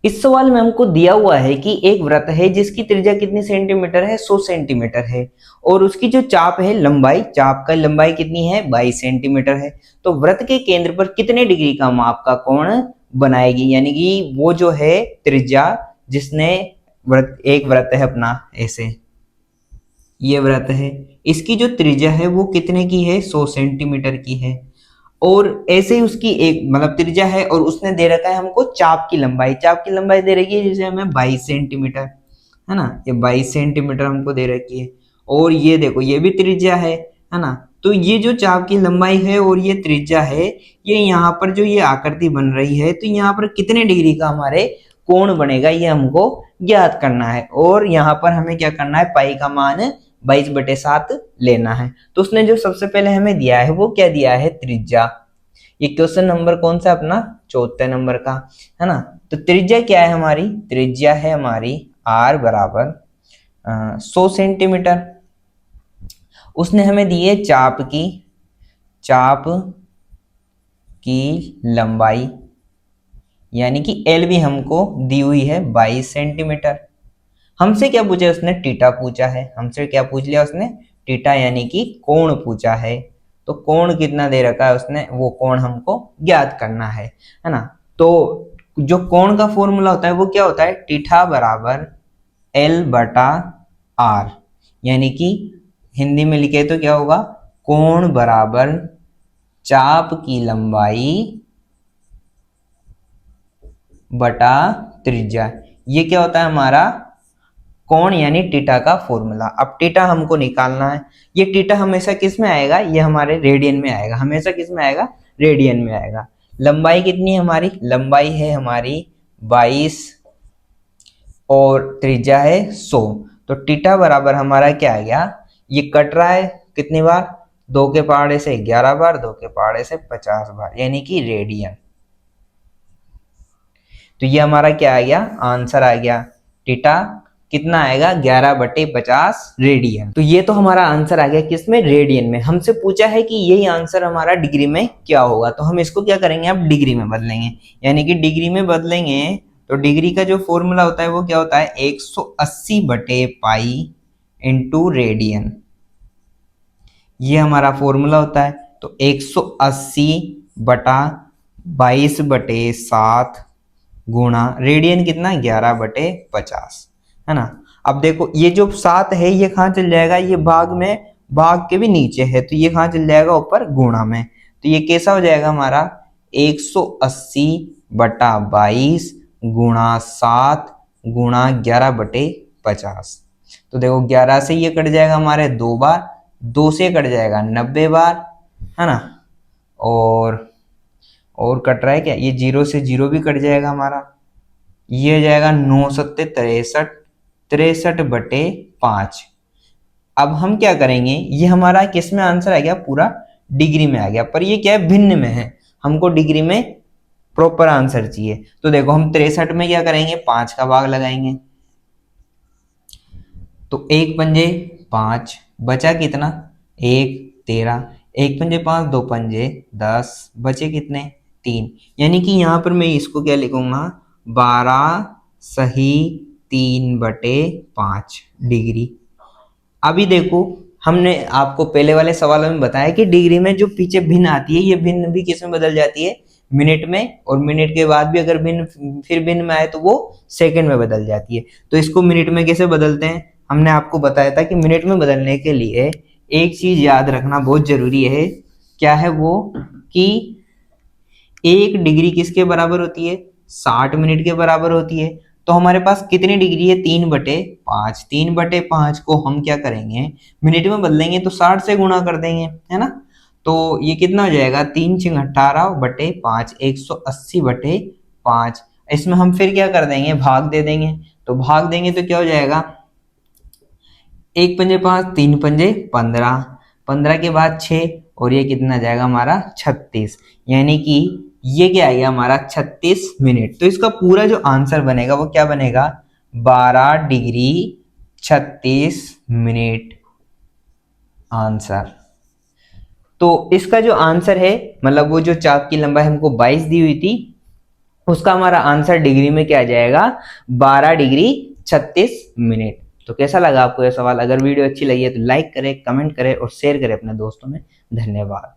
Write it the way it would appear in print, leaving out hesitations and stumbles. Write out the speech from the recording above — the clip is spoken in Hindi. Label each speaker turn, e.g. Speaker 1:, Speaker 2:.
Speaker 1: इस सवाल में हमको दिया हुआ है कि एक वृत्त है जिसकी त्रिज्या कितनी सेंटीमीटर है, 100 सेंटीमीटर है, और उसकी जो चाप है, लंबाई, चाप का लंबाई कितनी है, 22 सेंटीमीटर है। तो वृत्त के केंद्र पर कितने डिग्री का माप का कोण बनाएगी, यानी कि वो जो है त्रिज्या, जिसने वृत्त, एक वृत्त है अपना ऐसे, ये वृत्त है, इसकी जो त्रिज्या है वो कितने की है, 100 सेंटीमीटर की है। और ऐसे ही उसकी एक मतलब त्रिज्या है, और उसने दे रखा है हमको चाप की लंबाई, चाप की लंबाई दे रखी है जैसे हमें 22 सेंटीमीटर, है ना, ये 22 सेंटीमीटर हमको दे रखी है। और ये देखो ये भी त्रिज्या है ना। तो ये जो चाप की लंबाई है और ये त्रिज्या है, ये यहाँ पर जो ये आकृति बन रही है, तो यहाँ पर कितने डिग्री का हमारे कोण बनेगा ये हमको ज्ञात करना है। और यहाँ पर हमें क्या करना है, पाई का मान 22/7 लेना है। तो उसने जो सबसे पहले हमें दिया है वो क्या दिया है, त्रिज्या। ये क्वेश्चन नंबर कौन सा अपना, चौथे नंबर का, है ना। तो त्रिज्या क्या है हमारी, त्रिज्या है हमारी r बराबर 100 सेंटीमीटर। उसने हमें दी है चाप की लंबाई, यानी कि एल भी हमको दी हुई है 22 सेंटीमीटर। हमसे क्या पूछा उसने, टीटा पूछा है, हमसे क्या पूछ लिया उसने, टीटा यानी कि कोण पूछा है। तो कोण कितना दे रखा है उसने, वो कोण हमको ज्ञात करना है ना। तो जो कोण का फॉर्मूला होता है वो क्या होता है, टीठा बराबर एल बटा आर, यानी कि हिंदी में लिखे तो क्या होगा, कोण बराबर चाप की लंबाई बटा त्रिज्या। ये क्या होता है हमारा कोण यानी टीटा का फॉर्मूला। अब टीटा हमको निकालना है। ये टीटा हमेशा किस में आएगा, ये हमारे रेडियन में आएगा, हमेशा किस में आएगा, रेडियन में आएगा। लंबाई कितनी है हमारी, लंबाई है हमारी 22 और त्रिज्या है 100। तो टीटा बराबर हमारा क्या आ गया, ये कट रहा है कितनी बार, 2 के पहाड़े से 11 बार, 2 के पहाड़े से 50 बार, यानी कि रेडियन। तो ये हमारा क्या आ गया, आंसर आ गया, टीटा कितना आएगा, 11/50 रेडियन। तो ये तो हमारा आंसर आ गया किसमें, रेडियन में। हमसे पूछा है कि यही आंसर हमारा डिग्री में क्या होगा, तो हम इसको क्या करेंगे, अब डिग्री में बदलेंगे, यानी कि डिग्री में बदलेंगे। तो डिग्री का जो फॉर्मूला होता है वो क्या होता है, 180/पाई इंटू रेडियन, ये हमारा फॉर्मूला होता है। तो 180/22/7 गुणा रेडियन कितना, 11/50, है ना। अब देखो ये जो 7 है ये कहाँ चल जाएगा, ये भाग में, भाग के भी नीचे है, तो ये कहाँ चल जाएगा, ऊपर गुणा में। तो ये कैसा हो जाएगा हमारा, 180/22 गुणा 7 गुणा 11/50। तो देखो 11 से ये कट जाएगा हमारे 2 बार, 2 से कट जाएगा 90 बार, है ना। और कट रहा है क्या, ये 0 से 0 भी कट जाएगा हमारा, ये हो जाएगा 9 सत्ते 63, 63/5। अब हम क्या करेंगे, ये हमारा किस में आंसर आ गया, पूरा डिग्री में आ गया, पर ये क्या है, भिन्न में है, हमको डिग्री में प्रॉपर आंसर चाहिए। तो देखो हम 63 में क्या करेंगे, 5 का भाग लगाएंगे, तो 1 पंजे 5, बचा कितना, 1 13, 1 पंजे 5, 2 पंजे 10, बचे कितने, 3, यानी कि यहाँ पर मैं इसको क्या लिखूंगा, 12 सही 3/5 डिग्री। अभी देखो हमने आपको पहले वाले सवालों में बताया कि डिग्री में जो पीछे भिन्न आती है, ये भिन्न भी किस में बदल जाती है, मिनट में, और मिनट के बाद भी अगर भिन्न फिर भिन्न में आए तो वो सेकंड में बदल जाती है। तो इसको मिनट में कैसे बदलते हैं, हमने आपको बताया था कि मिनट में बदलने के लिए एक चीज याद रखना बहुत जरूरी है, क्या है वो, कि 1 डिग्री किसके बराबर होती है, 60 मिनट के बराबर होती है। तो हमारे पास कितनी डिग्री है, 3/5, 3/5 को हम क्या करेंगे, मिनट में बदलेंगे तो 60 से गुणा कर देंगे, है ना। तो ये कितना हो जाएगा, 3×6 = 18/5, 180/5। इसमें हम फिर क्या कर देंगे, भाग दे देंगे। तो भाग देंगे तो क्या हो जाएगा, 1 पंजे 5, 3 पंजे 15, 15 के बाद 6, और ये कितना जाएगा हमारा 36, यानी कि ये क्या आएगा हमारा 36 मिनट। तो इसका पूरा जो आंसर बनेगा वो क्या बनेगा, 12 डिग्री 36 मिनट आंसर। तो इसका जो आंसर है, मतलब वो जो चाप की लंबाई हमको 22 दी हुई थी, उसका हमारा आंसर डिग्री में क्या आ जाएगा, 12 डिग्री 36 मिनट। तो कैसा लगा आपको यह सवाल? अगर वीडियो अच्छी लगी है तो लाइक करें, कमेंट करें और शेयर करें अपने दोस्तों में। धन्यवाद।